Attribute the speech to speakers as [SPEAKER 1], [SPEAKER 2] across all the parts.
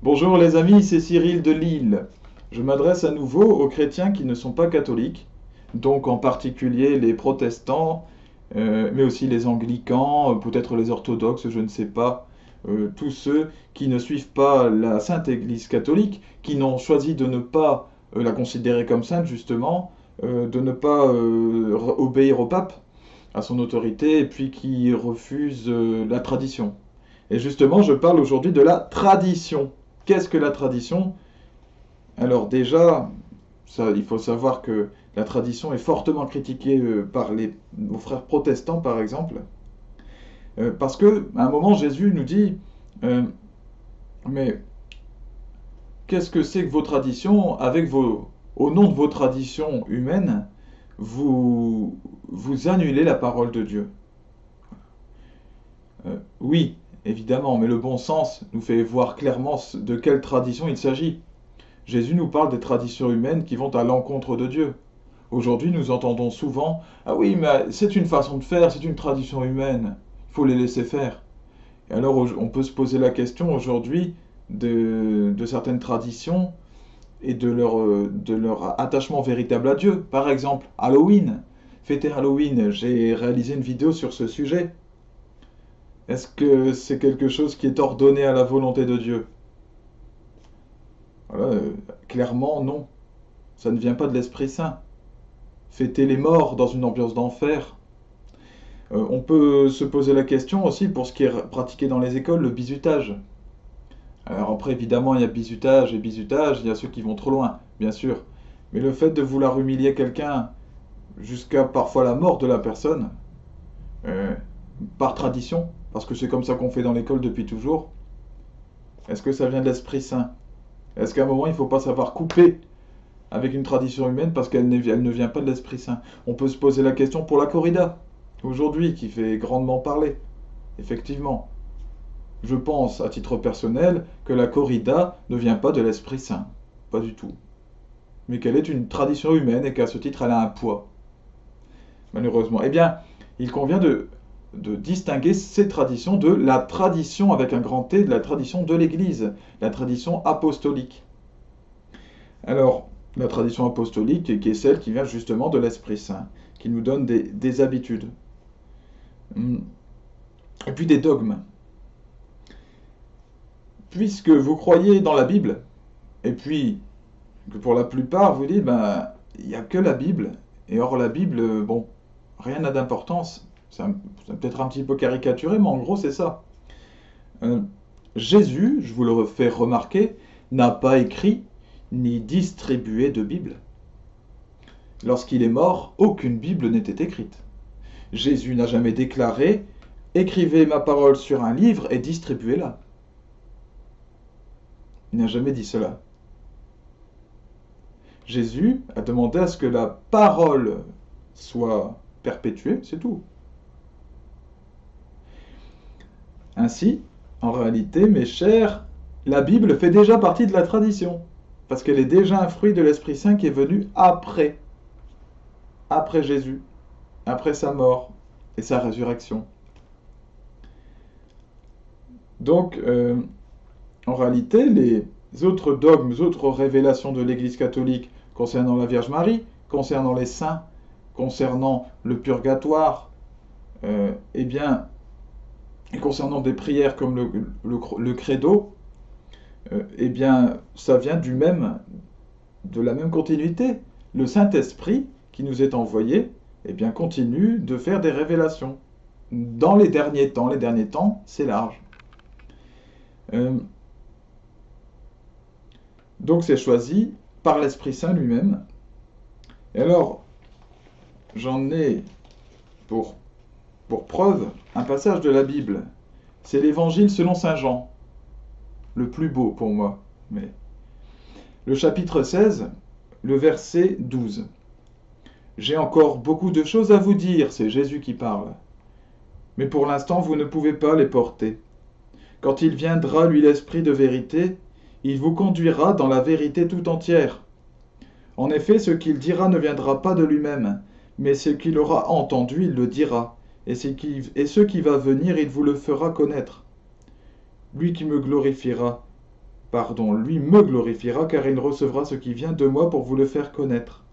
[SPEAKER 1] Bonjour les amis, c'est Cyril de Lille. Je m'adresse à nouveau aux chrétiens qui ne sont pas catholiques, donc en particulier les protestants, mais aussi les anglicans, peut-être les orthodoxes, je ne sais pas, tous ceux qui ne suivent pas la Sainte Église catholique, qui n'ont choisi de ne pas la considérer comme sainte justement, de ne pas obéir au pape, à son autorité, et puis qui refusent la tradition. Et justement, je parle aujourd'hui de la tradition. Qu'est-ce que la tradition? Alors déjà, il faut savoir que la tradition est fortement critiquée par nos frères protestants, par exemple, parce que à un moment, Jésus nous dit, euh, mais qu'est-ce que c'est que vos traditions? Au nom de vos traditions humaines, vous annulez la parole de Dieu. Oui, évidemment, mais le bon sens nous fait voir clairement de quelle tradition il s'agit. Jésus nous parle des traditions humaines qui vont à l'encontre de Dieu. Aujourd'hui, nous entendons souvent: ah oui, mais c'est une façon de faire, c'est une tradition humaine, il faut les laisser faire. Et alors, on peut se poser la question aujourd'hui de certaines traditions et de leur attachement véritable à Dieu. Par exemple, Halloween. Fêter Halloween, j'ai réalisé une vidéo sur ce sujet. Est-ce que c'est quelque chose qui est ordonné à la volonté de Dieu? Voilà, clairement, non. Ça ne vient pas de l'Esprit Saint. Fêter les morts dans une ambiance d'enfer. On peut se poser la question aussi pour ce qui est pratiqué dans les écoles, le bizutage. Alors après, évidemment, il y a bizutage et bizutage, il y a ceux qui vont trop loin, bien sûr. Mais le fait de vouloir humilier quelqu'un jusqu'à parfois la mort de la personne, euh, par tradition, parce que c'est comme ça qu'on fait dans l'école depuis toujours, est-ce que ça vient de l'Esprit Saint? Est-ce qu'à un moment, il ne faut pas savoir couper avec une tradition humaine parce elle ne vient pas de l'Esprit Saint? On peut se poser la question pour la corrida, aujourd'hui, qui fait grandement parler. Effectivement, je pense, à titre personnel, que la corrida ne vient pas de l'Esprit Saint. Pas du tout. Mais qu'elle est une tradition humaine et qu'à ce titre, elle a un poids. Malheureusement. Eh bien, il convient de distinguer ces traditions de la tradition, avec un grand T, de la tradition de l'Église, la tradition apostolique. Alors, la tradition apostolique, qui est celle qui vient justement de l'Esprit Saint, qui nous donne des habitudes. Et puis des dogmes. Puisque vous croyez dans la Bible, et puis que pour la plupart vous dites, ben, il n'y a que la Bible, et hors la Bible, bon, rien n'a d'importance. C'est peut-être un petit peu caricaturé, mais en gros, c'est ça. Euh, Jésus, je vous le fais remarquer, n'a pas écrit ni distribué de Bible. Lorsqu'il est mort, aucune Bible n'était écrite. Jésus n'a jamais déclaré: écrivez ma parole sur un livre et distribuez-la. Il n'a jamais dit cela. Jésus a demandé à ce que la parole soit perpétuée, c'est tout. Ainsi, en réalité, mes chers, la Bible fait déjà partie de la tradition, parce qu'elle est déjà un fruit de l'Esprit Saint qui est venu après Jésus, après sa mort et sa résurrection. Donc, en réalité, les autres dogmes, les autres révélations de l'Église catholique concernant la Vierge Marie, concernant les saints, concernant le purgatoire, eh bien, et concernant des prières comme le credo, eh bien, ça vient de la même continuité. Le Saint-Esprit qui nous est envoyé, eh bien, continue de faire des révélations. Dans les derniers temps, c'est large. Euh, donc c'est choisi par l'Esprit Saint lui-même. Et alors, j'en ai pour, pour preuve un passage de la Bible. C'est l'Évangile selon Saint Jean, le plus beau pour moi. Mais le chapitre 16, le verset 12. J'ai encore beaucoup de choses à vous dire, c'est Jésus qui parle. Mais pour l'instant, vous ne pouvez pas les porter. Quand il viendra, lui, l'Esprit de vérité, il vous conduira dans la vérité tout entière. En effet, ce qu'il dira ne viendra pas de lui-même, mais ce qu'il aura entendu, il le dira, et ce qui va venir, il vous le fera connaître. Lui qui me glorifiera, pardon, lui me glorifiera, car il recevra ce qui vient de moi pour vous le faire connaître.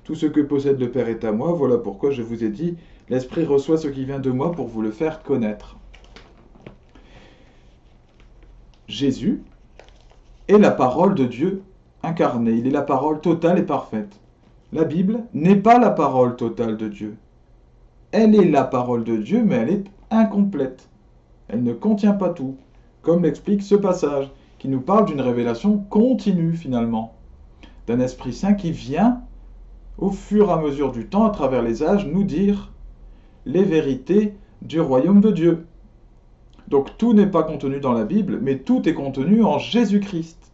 [SPEAKER 1] Tout ce que possède le Père est à moi, voilà pourquoi je vous ai dit, l'Esprit reçoit ce qui vient de moi pour vous le faire connaître. Jésus est la parole de Dieu incarnée, il est la parole totale et parfaite. La Bible n'est pas la parole totale de Dieu. Elle est la parole de Dieu, mais elle est incomplète. Elle ne contient pas tout, comme l'explique ce passage, qui nous parle d'une révélation continue finalement, d'un Esprit Saint qui vient, au fur et à mesure du temps, à travers les âges, nous dire les vérités du royaume de Dieu. Donc tout n'est pas contenu dans la Bible, mais tout est contenu en Jésus-Christ.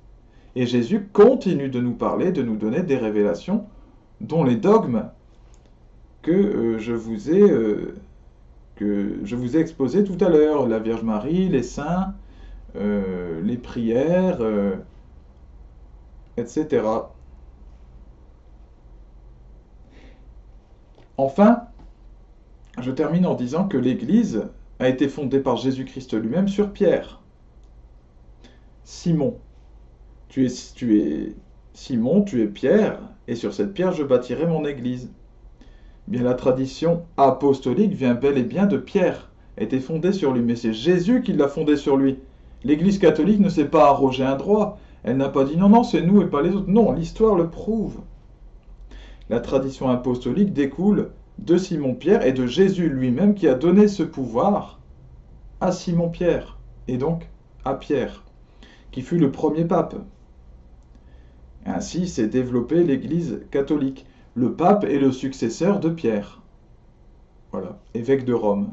[SPEAKER 1] Et Jésus continue de nous parler, de nous donner des révélations, dont les dogmes que je vous ai exposés tout à l'heure, la Vierge Marie, les saints, les prières, etc. Enfin, je termine en disant que l'Église a été fondée par Jésus-Christ lui-même sur Pierre. Simon, tu es Simon, tu es Pierre, et sur cette pierre je bâtirai mon Église. Bien, la tradition apostolique vient bel et bien de Pierre, a été fondée sur lui, mais c'est Jésus qui l'a fondée sur lui. L'Église catholique ne s'est pas arrogé un droit, elle n'a pas dit non, non, c'est nous et pas les autres. Non, l'histoire le prouve. La tradition apostolique découle de Simon-Pierre et de Jésus lui-même qui a donné ce pouvoir à Simon-Pierre, et donc à Pierre, qui fut le premier pape. Ainsi s'est développée l'Église catholique. Le pape est le successeur de Pierre. Voilà, évêque de Rome.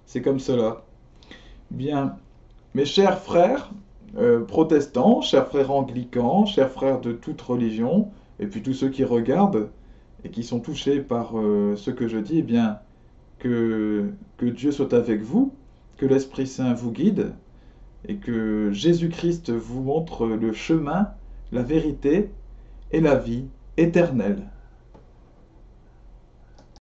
[SPEAKER 1] C'est comme cela. Bien, mes chers frères protestants, chers frères anglicans, chers frères de toute religion, et puis tous ceux qui regardent et qui sont touchés par ce que je dis, eh bien, que Dieu soit avec vous, que l'Esprit Saint vous guide, et que Jésus-Christ vous montre le chemin, la vérité et la vie éternelle.